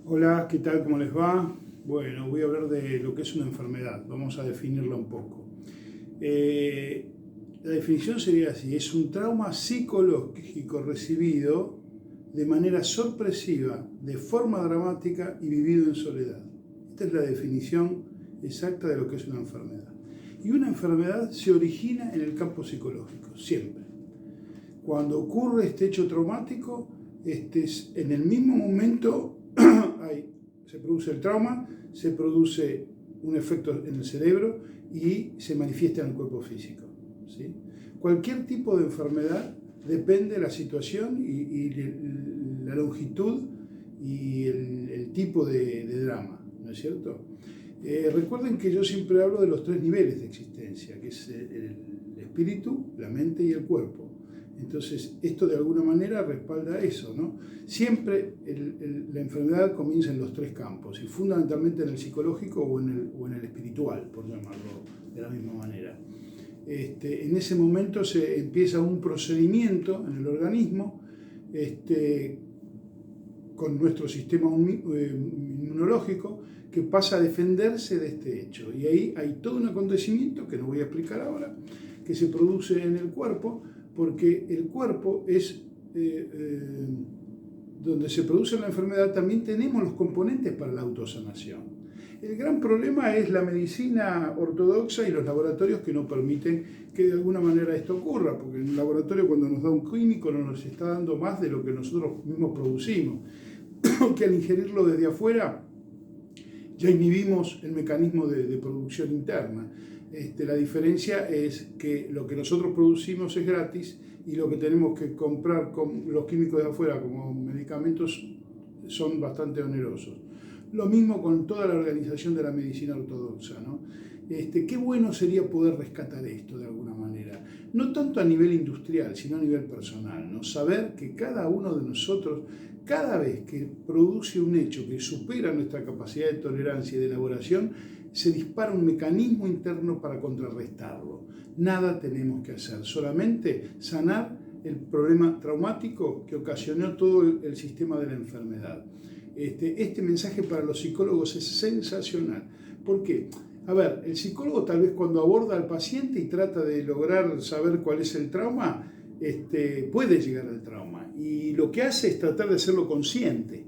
Hola, ¿qué tal? ¿Cómo les va? Bueno, voy a hablar de lo que es una enfermedad. Vamos a definirla un poco. La definición sería así: es un trauma psicológico recibido de manera sorpresiva, de forma dramática y vivido en soledad. Esta es la definición exacta de lo que es una enfermedad. Y una enfermedad se origina en el campo psicológico, siempre. Cuando ocurre este hecho traumático, en el mismo momento se produce el trauma, se produce un efecto en el cerebro y se manifiesta en el cuerpo físico, ¿sí? Cualquier tipo de enfermedad depende de la situación y la longitud y el tipo de drama, ¿no es cierto? Recuerden que yo siempre hablo de los tres niveles de existencia, que es el espíritu, la mente y el cuerpo. Entonces, esto de alguna manera respalda eso, ¿no? Siempre la enfermedad comienza en los tres campos, y fundamentalmente en el psicológico o en el espiritual, por llamarlo de la misma manera. En ese momento se empieza un procedimiento en el organismo con nuestro sistema inmunológico que pasa a defenderse de este hecho. Y ahí hay todo un acontecimiento que no voy a explicar ahora, que se produce en el cuerpo, porque el cuerpo es donde se produce la enfermedad. También tenemos los componentes para la autosanación. El gran problema es la medicina ortodoxa y los laboratorios que no permiten que de alguna manera esto ocurra, porque en el laboratorio, cuando nos da un químico, no nos está dando más de lo que nosotros mismos producimos, que al ingerirlo desde afuera ya inhibimos el mecanismo de producción interna. La diferencia es que lo que nosotros producimos es gratis y lo que tenemos que comprar con los químicos de afuera como medicamentos son bastante onerosos. Lo mismo con toda la organización de la medicina ortodoxa, ¿no? Qué bueno sería poder rescatar esto de alguna manera, no tanto a nivel industrial, sino a nivel personal, ¿no? Saber que cada uno de nosotros, cada vez que produce un hecho que supera nuestra capacidad de tolerancia y de elaboración, se dispara un mecanismo interno para contrarrestarlo. Nada tenemos que hacer, solamente sanar el problema traumático que ocasionó todo el sistema de la enfermedad. Este mensaje para los psicólogos es sensacional. ¿Por qué? A ver, el psicólogo tal vez cuando aborda al paciente y trata de lograr saber cuál es el trauma, puede llegar al trauma. Y lo que hace es tratar de hacerlo consciente.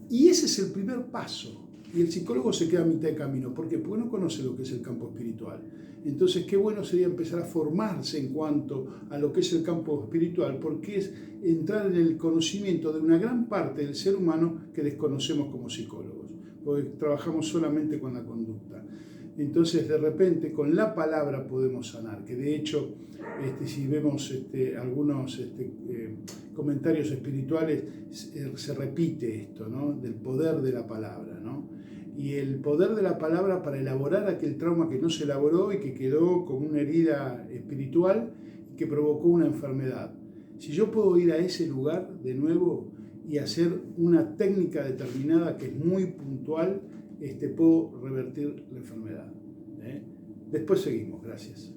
Y ese es el primer paso. Y el psicólogo se queda a mitad de camino. ¿Por qué? Porque no conoce lo que es el campo espiritual. Entonces, qué bueno sería empezar a formarse en cuanto a lo que es el campo espiritual, porque es entrar en el conocimiento de una gran parte del ser humano que desconocemos como psicólogos, porque trabajamos solamente con la conducta. Entonces, de repente, con la palabra podemos sanar, que de hecho, si vemos algunos comentarios espirituales, se repite esto, ¿no? Del poder de la palabra, ¿no? Y el poder de la palabra para elaborar aquel trauma que no se elaboró y que quedó como una herida espiritual que provocó una enfermedad. Si yo puedo ir a ese lugar de nuevo y hacer una técnica determinada que es muy puntual, puedo revertir la enfermedad. Después seguimos. Gracias.